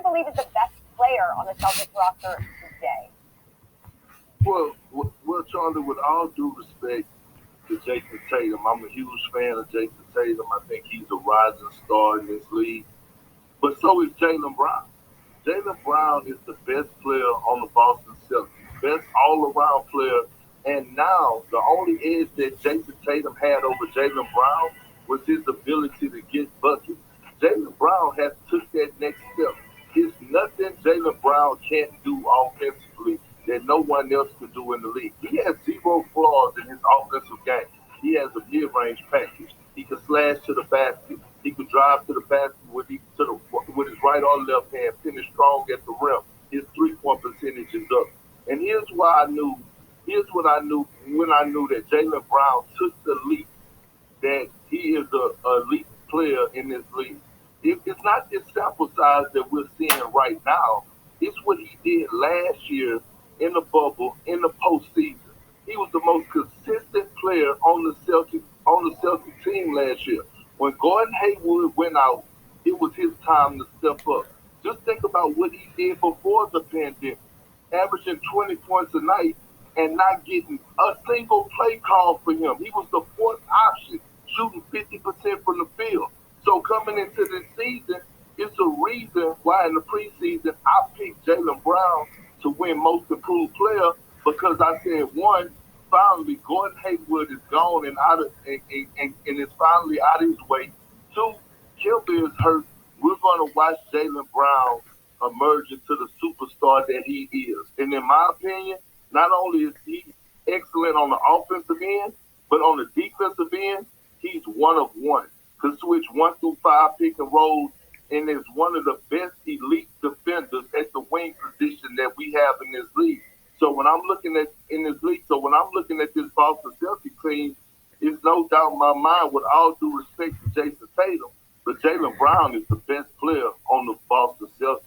believe is the best player on the Celtics roster today? Well, Charlie, with all due respect to Jayson Tatum, I'm a huge fan of Jayson Tatum. I think he's a rising star in this league. But so is Jaylen Brown. Jaylen Brown is the best player on the Boston Celtics, best all-around player. And now the only edge that Jayson Tatum had over Jaylen Brown was his ability to get buckets. Jaylen Brown has took that next step. There's nothing Jaylen Brown can't do offensively that no one else can do in the league. He has zero flaws in his offensive game. He has a mid-range package. He can slash to the basket. He can drive to the basket with his right or left hand, finish strong at the rim. His three-point percentage is up. And here's what I knew when I knew that Jaylen Brown took the leap, that he is a elite player in this league. It's not this sample size that we're seeing right now. It's what he did last year in the bubble, in the postseason. He was the most consistent player on the Celtics team last year. When Gordon Hayward went out, it was his time to step up. Just think about what he did before the pandemic, averaging 20 points a night and not getting a single play call for him. He was the fourth option, shooting 50% from the field. So coming into this season, it's a reason why in the preseason I picked Jaylen Brown to win Most Improved Player, because I said, one, finally Gordon Hayward is gone and is finally out of his way. Two, Kemba is hurt. We're going to watch Jaylen Brown emerge into the superstar that he is. And in my opinion, not only is he excellent on the offensive end, but on the defensive end, he's one of one. Could switch 1 through 5 pick and rolls, and is one of the best elite defenders at the wing position that we have in this league. So when I'm looking at this Boston Celtics team, it's no doubt in my mind, with all due respect to Jayson Tatum, but Jaylen Brown is the best player on the Boston Celtics.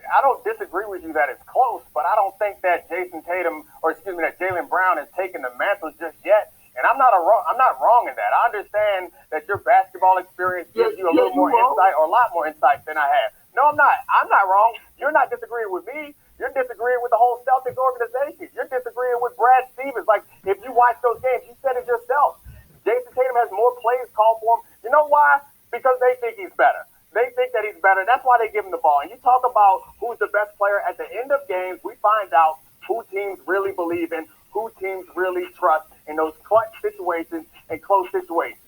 I don't disagree with you that it's close, but I don't think that that Jaylen Brown has taken the mantle just yet. And I'm not wrong in that. I understand that your basketball experience gives you a little more insight, or a lot more insight than I have. No, I'm not. I'm not wrong. You're not disagreeing with me. You're disagreeing with the whole Celtics organization. You're disagreeing with Brad Stevens. Like, if you watch those games, you said it yourself. Jayson Tatum has more plays called for him. You know why? Because they think he's better. They think that he's better. That's why they give him the ball. And you talk about who's the best player at the end of games, we find out who teams really believe in, who teams really trust in those clutch situations and close situations.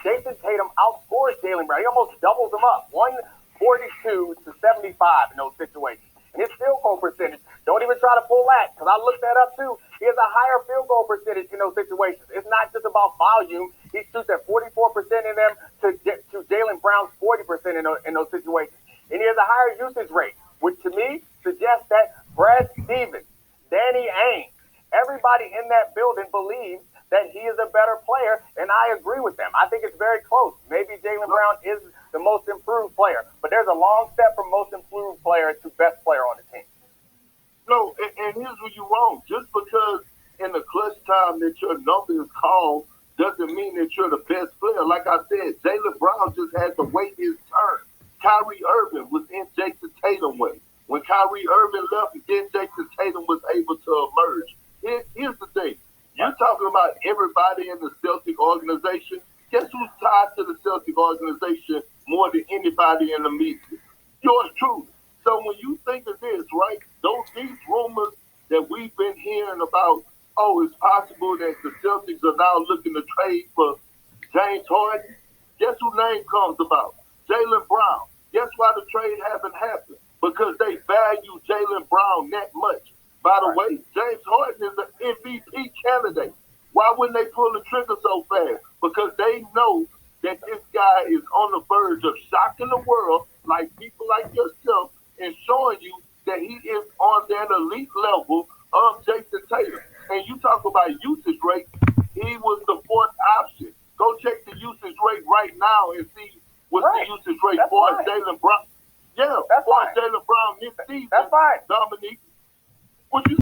Jayson Tatum outscores Jaylen Brown. He almost doubles him up, 142 to 75 in those situations. And his field goal percentage, don't even try to pull that, because I looked that up too. He has a higher field goal percentage in those situations. It's not just about volume. He shoots at 44% in them to Jaylen Brown's 40% in those situations. And he has a higher usage rate, which to me suggests that Brad Stevens, Danny Ainge, everybody in that building believes that he is a better player, and I agree with them. I think it's very close. Maybe Jaylen Brown is the most improved player, but there's a long step from most improved player to best player on the team. No, and here's where you're wrong. Just because in the clutch time that your number is called doesn't mean that you're the best player. Like I said, Jaylen Brown just had to wait his turn. Kyrie Irving was in Jayson Tatum way. When Kyrie Irving left, then Jayson Tatum was able to emerge. Here's the thing. You're talking about everybody in the Celtic organization. Guess who's tied to the Celtic organization more than anybody in the media? Yours truly. So when you think of this, right, these rumors that we've been hearing about, it's possible that the Celtics are now looking to trade for James Harden. Guess whose name comes about? Jaylen Brown. Guess why the trade haven't happened? Because they value Jaylen Brown that much. By the way, James Harden is an MVP candidate. Why wouldn't they pull the trigger so fast? Because they know that this guy is on the verge of shocking the world, like people like yourself, and showing you that he is on that elite level of Jayson Tatum. And you talk about usage rate, he was the fourth option. Go check the usage rate right now and see what's the usage rate for Jaylen Brown. Yeah, for Jaylen Brown this season. That's fine. Dominique, what you